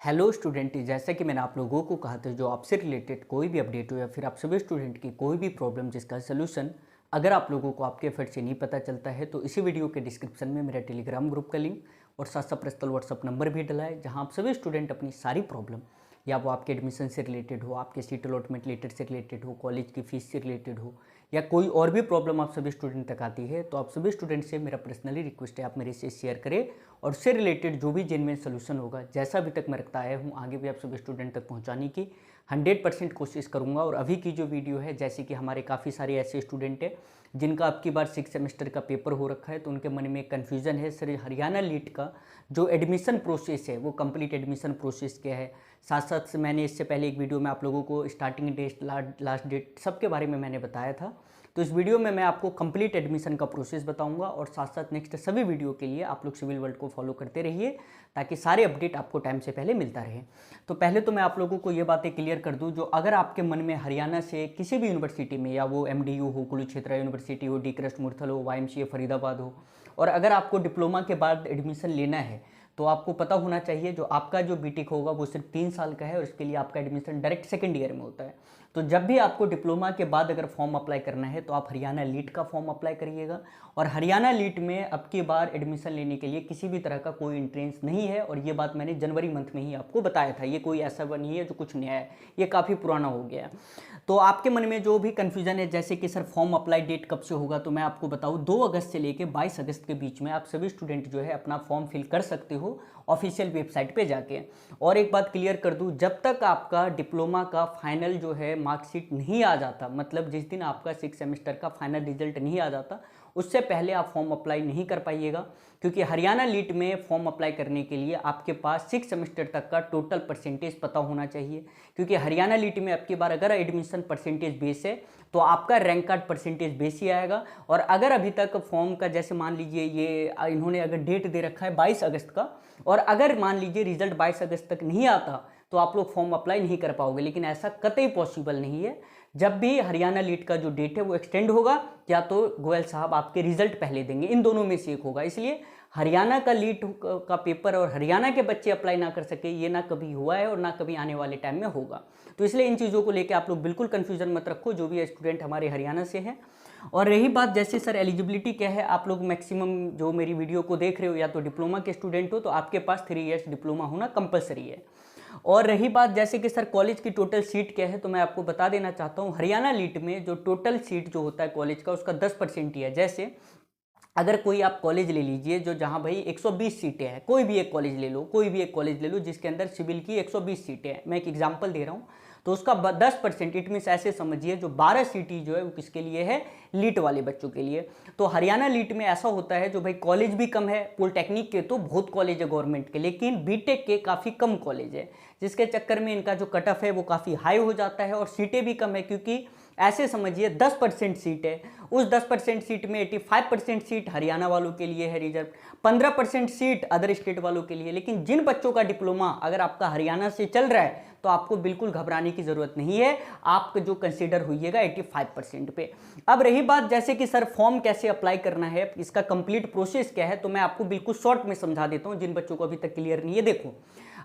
Hello student, जैसा कि मैंने आप लोगों को कहा था, जो आपसे रिलेटेड कोई भी अपडेट हो या फिर आप सभी स्टूडेंट की कोई भी प्रॉब्लम जिसका सोल्यूशन अगर आप लोगों को आपके एफर्ट से नहीं पता चलता है तो इसी वीडियो के डिस्क्रिप्शन में मेरा टेलीग्राम ग्रुप का लिंक और साथ साथ पर्सनल व्हाट्सअप नंबर भी डला है, जहां आप सभी स्टूडेंट अपनी सारी प्रॉब्लम या वो आपके एडमिशन से रिलेटेड हो, आपके सीट अलॉटमेंट लेटर से रिलेटेड हो, कॉलेज की फीस से रिलेटेड हो या कोई और भी प्रॉब्लम आप सभी स्टूडेंट तक आती है, तो आप सभी स्टूडेंट से मेरा पर्सनली रिक्वेस्ट है आप मेरे से शेयर करें और उससे रिलेटेड जो भी जेन्युइन सोल्यूशन होगा, जैसा अभी तक मैं रखता आया हूँ, आगे भी आप सभी स्टूडेंट तक पहुँचाने की 100% कोशिश करूँगा। और अभी की जो वीडियो है, जैसे कि हमारे काफ़ी सारे ऐसे स्टूडेंट हैं जिनका अब की बार 6 सेमेस्टर का पेपर हो रखा है, तो उनके मन में एक कन्फ्यूज़न है, सर हरियाणा लीट का जो एडमिशन प्रोसेस है वो कंप्लीट एडमिशन प्रोसेस क्या है। साथ साथ से मैंने इससे पहले एक वीडियो में आप लोगों को स्टार्टिंग डेट, लास्ट डेट सबके बारे में मैंने बताया था। तो इस वीडियो में मैं आपको कंप्लीट एडमिशन का प्रोसेस बताऊंगा और साथ साथ नेक्स्ट सभी वीडियो के लिए आप लोग सिविल वर्ल्ड को फॉलो करते रहिए ताकि सारे अपडेट आपको टाइम से पहले मिलता रहे। तो पहले तो मैं आप लोगों को ये बातें क्लियर कर दूं, जो अगर आपके मन में हरियाणा से किसी भी यूनिवर्सिटी में, या वो MDU हो, कुरुक्षेत्र यूनिवर्सिटी हो, डी कृष्ण मूर्थल हो, YMCA फरीदाबाद हो, और अगर आपको डिप्लोमा के बाद एडमिशन लेना है तो आपको पता होना चाहिए जो आपका जो बीटेक होगा वो सिर्फ 3 साल का है और इसके लिए आपका एडमिशन डायरेक्ट सेकंड ईयर में होता है। तो जब भी आपको डिप्लोमा के बाद अगर फॉर्म अप्लाई करना है तो आप हरियाणा लीट का फॉर्म अप्लाई करिएगा। और हरियाणा लीट में अब की बार एडमिशन लेने के लिए किसी भी तरह का कोई एंट्रेंस नहीं है, और ये बात मैंने जनवरी मंथ में ही आपको बताया था। ये कोई ऐसा नहीं है जो कुछ नया है, ये काफ़ी पुराना हो गया है। तो आपके मन में जो भी कन्फ्यूजन है, जैसे कि सर फॉर्म अप्लाई डेट कब से होगा, तो मैं आपको बताऊँ 2 अगस्त से लेकर 22 अगस्त के बीच में आप सभी स्टूडेंट जो है अपना फॉर्म फिल कर सकते हो ऑफिशियल वेबसाइट पे जाके। और एक बात क्लियर कर दूं, जब तक आपका डिप्लोमा का फाइनल जो है मार्कशीट नहीं आ जाता, मतलब जिस दिन आपका 6 सेमेस्टर का फाइनल रिजल्ट नहीं आ जाता, उससे पहले आप फॉर्म अप्लाई नहीं कर पाइएगा। क्योंकि हरियाणा लीट में फॉर्म अप्लाई करने के लिए आपके पास 6 सेमेस्टर तक का टोटल परसेंटेज पता होना चाहिए। क्योंकि हरियाणा लीट में अब की बार अगर एडमिशन परसेंटेज बेस है तो आपका रैंक कार्ड परसेंटेज बेस ही आएगा। और अगर अभी तक फॉर्म का, जैसे मान लीजिए ये इन्होंने अगर डेट दे रखा है 22 अगस्त का, और अगर मान लीजिए रिजल्ट 22 अगस्त तक नहीं आता तो आप लोग फॉर्म अप्लाई नहीं कर पाओगे। लेकिन ऐसा कतई पॉसिबल नहीं है। जब भी हरियाणा लीट का जो डेट है वो एक्सटेंड होगा, या तो गोयल साहब आपके रिजल्ट पहले देंगे, इन दोनों में से एक होगा। इसलिए हरियाणा का लीट का पेपर और हरियाणा के बच्चे अप्लाई ना कर सके, ये ना कभी हुआ है और ना कभी आने वाले टाइम में होगा। तो इसलिए इन चीज़ों को लेकर आप लोग बिल्कुल कन्फ्यूजन मत रखो, जो भी स्टूडेंट हमारे हरियाणा से हैं। और रही बात जैसे सर एलिजिबिलिटी क्या है, आप लोग मैक्सिमम जो मेरी वीडियो को देख रहे हो या तो डिप्लोमा के स्टूडेंट हो तो आपके पास 3 इयर्स डिप्लोमा होना कंपलसरी है। और रही बात जैसे कि सर कॉलेज की टोटल सीट क्या है, तो मैं आपको बता देना चाहता हूँ, हरियाणा लीट में जो टोटल सीट जो होता है कॉलेज का, उसका 10% ही है। जैसे अगर कोई आप कॉलेज ले लीजिए जो जहाँ भाई 120 सीटें हैं, कोई भी एक कॉलेज ले लो, कोई भी एक कॉलेज ले लो जिसके अंदर सिविल की 120 सीटें हैं, मैं एक एग्जांपल दे रहा हूँ, तो उसका 10%, इट मीन्स ऐसे समझिए जो 12 सीटें जो है वो किसके लिए है, लीट वाले बच्चों के लिए। तो हरियाणा लीट में ऐसा होता है जो भाई कॉलेज भी कम है, पॉलिटेक्निक के तो बहुत कॉलेज है गवर्नमेंट के, लेकिन बीटेक के काफ़ी कम कॉलेज है, जिसके चक्कर में इनका जो कट ऑफ है वो काफ़ी हाई हो जाता है और सीटें भी कम है। क्योंकि ऐसे समझिए 10% सीट है, उस 10% सीट में 85% सीट हरियाणा वालों के लिए है रिजर्व, 15% सीट अदर स्टेट वालों के लिए। लेकिन जिन बच्चों का डिप्लोमा अगर आपका हरियाणा से चल रहा है तो आपको बिल्कुल घबराने की जरूरत नहीं है, आप जो कंसीडर होइएगा 85% पे। अब रही बात जैसे कि सर फॉर्म कैसे अप्लाई करना है, इसका कंप्लीट प्रोसेस क्या है, तो मैं आपको बिल्कुल शॉर्ट में समझा देता हूँ जिन बच्चों को अभी तक क्लियर नहीं है। देखो,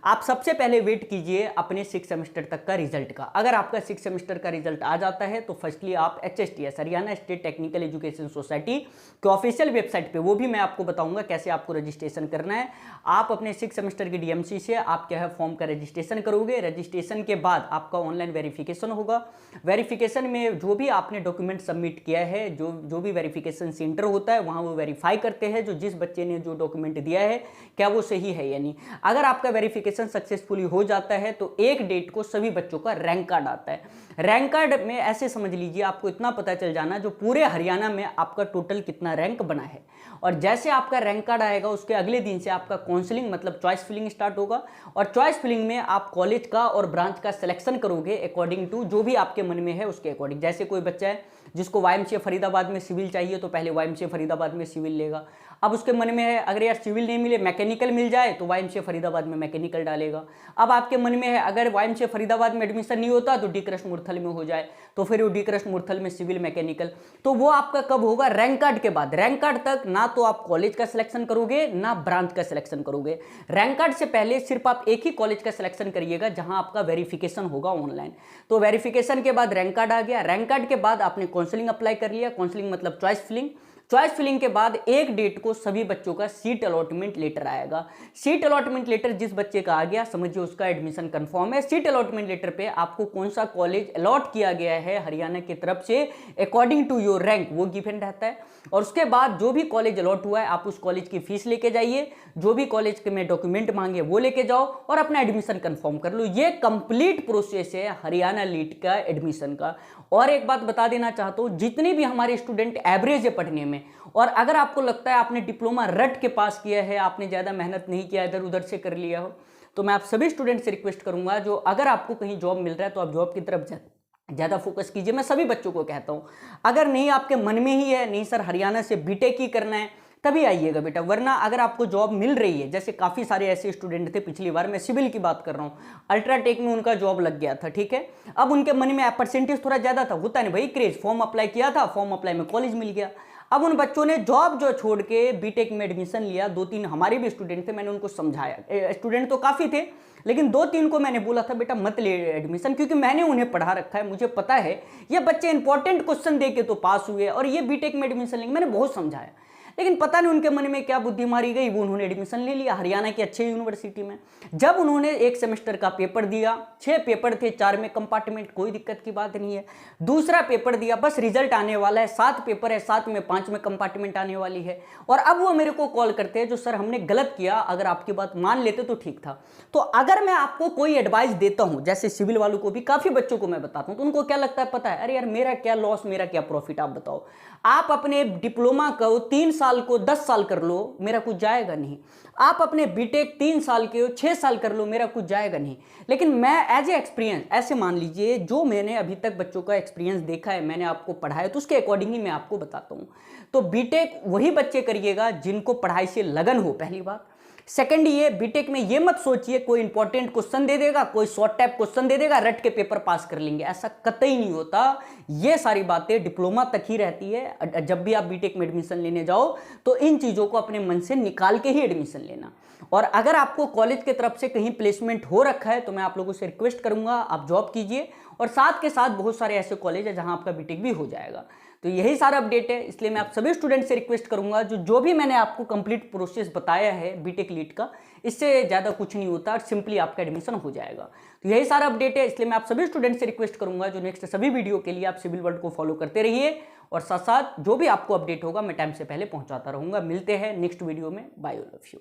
आप सबसे पहले वेट कीजिए अपने 6 सेमेस्टर तक का रिजल्ट का। अगर आपका 6 सेमेस्टर का रिजल्ट आ जाता है तो फर्स्टली आप HSTS Haryana state technical education society के ऑफिशियल वेबसाइट पे, वो भी मैं आपको बताऊंगा कैसे आपको रजिस्ट्रेशन करना है। आप अपने 6 सेमेस्टर की DMC से आप क्या है फॉर्म का रजिस्ट्रेशन करोगे। रजिस्ट्रेशन के बाद आपका ऑनलाइन वेरिफिकेशन होगा। वेरिफिकेशन में जो भी आपने डॉक्यूमेंट सबमिट किया है, जो भी वेरिफिकेशन सेंटर होता है वहाँ वो वेरीफाई करते हैं जो जिस बच्चे ने जो डॉक्यूमेंट दिया है क्या वो सही है या नहीं। अगर आपका वेरिफिकेशन सक्सेसफुली हो जाता है तो एक डेट को सभी बच्चों का रैंक कार्ड आता है। रैंक कार्ड में ऐसे समझ लीजिए आपको इतना पता चल जाना जो पूरे हरियाणा में आपका टोटल कितना रैंक बना है। और जैसे आपका रैंक कार्ड आएगा उसके अगले दिन से आपका काउंसलिंग मतलब चॉइस फिलिंग स्टार्ट होगा। और चॉइस फिलिंग में आप कॉलेज का और ब्रांच का सिलेक्शन करोगे अकॉर्डिंग टू जो भी आपके मन में है उसके अकॉर्डिंग। जैसे कोई बच्चा है जिसको YMCA फरीदाबाद में सिविल चाहिए तो पहले YMCA फरीदाबाद में सिविल लेगा। अब उसके मन में है अगर यार सिविल नहीं मिले मैकेनिकल मिल जाए तो वाईएमसीए फरीदाबाद में मैकेनिकल डालेगा। अब आपके मन में है अगर वाईएमसीए फरीदाबाद में एडमिशन नहीं होता तो डी कृष्ण मुरथल में हो जाए, तो फिर वो डी कृष्ण मुरथल में सिविल मैकेनिकल। तो वो आपका कब होगा? रैंक कार्ड के बाद। रैंक कार्ड तक ना तो आप कॉलेज का सिलेक्शन करोगे ना ब्रांच का सिलेक्शन करोगे। रैंक कार्ड से पहले सिर्फ आप एक ही कॉलेज का सिलेक्शन करिएगा जहां आपका वेरिफिकेशन होगा ऑनलाइन। तो वेरिफिकेशन के बाद रैंक कार्ड आ गया। रैंक कार्ड के बाद आपने काउंसलिंग अप्लाई कर लिया। काउंसलिंग मतलब चॉइस फिलिंग। चॉइस फिलिंग के बाद एक डेट को सभी बच्चों का सीट अलॉटमेंट लेटर आएगा। सीट अलॉटमेंट लेटर जिस बच्चे का आ गया समझिए उसका एडमिशन कंफर्म है। सीट अलॉटमेंट लेटर पे आपको कौन सा कॉलेज अलॉट किया गया है हरियाणा की तरफ से अकॉर्डिंग टू योर रैंक वो गिवन रहता है। और उसके बाद जो भी कॉलेज अलॉट हुआ है आप उस कॉलेज की फीस लेके जाइए, जो भी कॉलेज के में डॉक्यूमेंट मांगे वो लेके जाओ और अपना एडमिशन कंफर्म कर लो। ये कंप्लीट प्रोसेस है हरियाणा लीट का एडमिशन का। और एक बात बता देना चाहता हूँ, जितने भी हमारे स्टूडेंट एवरेज है पढ़ने में, और अगर आपको लगता है आपने डिप्लोमा रट के पास किया है, आपने ज़्यादा मेहनत नहीं किया, इधर उधर से कर लिया हो, तो मैं आप सभी स्टूडेंट से रिक्वेस्ट करूंगा जो अगर आपको कहीं जॉब मिल रहा है तो आप जॉब की तरफ ज़्यादा फोकस कीजिए। मैं सभी बच्चों को कहता हूँ अगर नहीं आपके मन में ही है नहीं सर हरियाणा से बीटेक ही करना है तभी आइएगा बेटा, वरना अगर आपको जॉब मिल रही है, जैसे काफ़ी सारे ऐसे स्टूडेंट थे पिछली बार, मैं सिविल की बात कर रहा हूँ, अल्ट्राटेक में उनका जॉब लग गया था, ठीक है। अब उनके मन में परसेंटेज थोड़ा ज़्यादा था, होता नहीं भाई क्रेज, फॉर्म अप्लाई किया था, फॉर्म अप्लाई में कॉलेज मिल गया। अब उन बच्चों ने जॉब जो छोड़ के बीटेक में एडमिशन लिया। 2-3 हमारे भी स्टूडेंट थे, मैंने उनको समझाया, स्टूडेंट तो काफ़ी थे लेकिन 2-3 को मैंने बोला था बेटा मत ले एडमिशन, क्योंकि मैंने उन्हें पढ़ा रखा है, मुझे पता है ये बच्चे इंपॉर्टेंट क्वेश्चन दे के तो पास हुए और ये बीटेक में एडमिशन लेंगे, मैंने बहुत समझाया। लेकिन पता नहीं उनके मन में क्या बुद्धि मारी गई, वो उन्होंने एडमिशन ले लिया हरियाणा की अच्छी यूनिवर्सिटी में। जब उन्होंने एक सेमेस्टर का पेपर दिया, 6 पेपर थे, 4 में कंपार्टमेंट, कोई दिक्कत की बात नहीं है। दूसरा पेपर दिया, बस रिजल्ट आने वाला है, 7 पेपर है, 7 में 5 में कंपार्टमेंट आने वाली है। और अब वो मेरे को कॉल करते हैं जो सर हमने गलत किया, अगर आपकी बात मान लेते तो ठीक था। तो अगर मैं आपको कोई एडवाइस देता हूं, जैसे सिविल वालों को भी काफ़ी बच्चों को मैं बताता हूं, तो उनको क्या लगता है पता है, अरे यार मेरा क्या लॉस, मेरा क्या प्रॉफिट, आप बताओ। आप अपने डिप्लोमा को 3 साल को 10 साल कर लो, मेरा कुछ जाएगा नहीं। आप अपने बीटेक 3 साल के 6 साल कर लो, मेरा कुछ जाएगा नहीं। लेकिन मैं एज ए एक्सपीरियंस, ऐसे मान लीजिए जो मैंने अभी तक बच्चों का एक्सपीरियंस देखा है, मैंने आपको पढ़ाया, तो उसके अकॉर्डिंग ही मैं आपको बताता हूँ। तो बीटेक वही बच्चे करिएगा जिनको पढ़ाई से लगन हो, पहली बात। सेकंड, ये बीटेक में ये मत सोचिए कोई इंपॉर्टेंट क्वेश्चन दे देगा, कोई शॉर्ट टाइप क्वेश्चन दे देगा, रट के पेपर पास कर लेंगे, ऐसा कतई नहीं होता। ये सारी बातें डिप्लोमा तक ही रहती है। जब भी आप बीटेक में एडमिशन लेने जाओ तो इन चीज़ों को अपने मन से निकाल के ही एडमिशन लेना। और अगर आपको कॉलेज की तरफ से कहीं प्लेसमेंट हो रखा है तो मैं आप लोगों से रिक्वेस्ट करूंगा आप जॉब कीजिए, और साथ के साथ बहुत सारे ऐसे कॉलेज है जहां आपका बीटेक भी हो जाएगा। तो यही सारा अपडेट है, इसलिए मैं आप सभी स्टूडेंट से रिक्वेस्ट करूंगा जो भी मैंने आपको कंप्लीट प्रोसेस बताया है बीटेक लीट का, इससे ज़्यादा कुछ नहीं होता और सिंपली आपका एडमिशन हो जाएगा। तो यही सारा अपडेट है, इसलिए मैं आप सभी स्टूडेंट से रिक्वेस्ट करूंगा जो नेक्स्ट सभी वीडियो के लिए आप सिविल वर्ल्ड को फॉलो करते रहिए, और साथ साथ जो भी आपको अपडेट होगा मैं टाइम से पहले पहुंचाता रहूंगा। मिलते हैं नेक्स्ट वीडियो में, बाय ऑल ऑफ यू।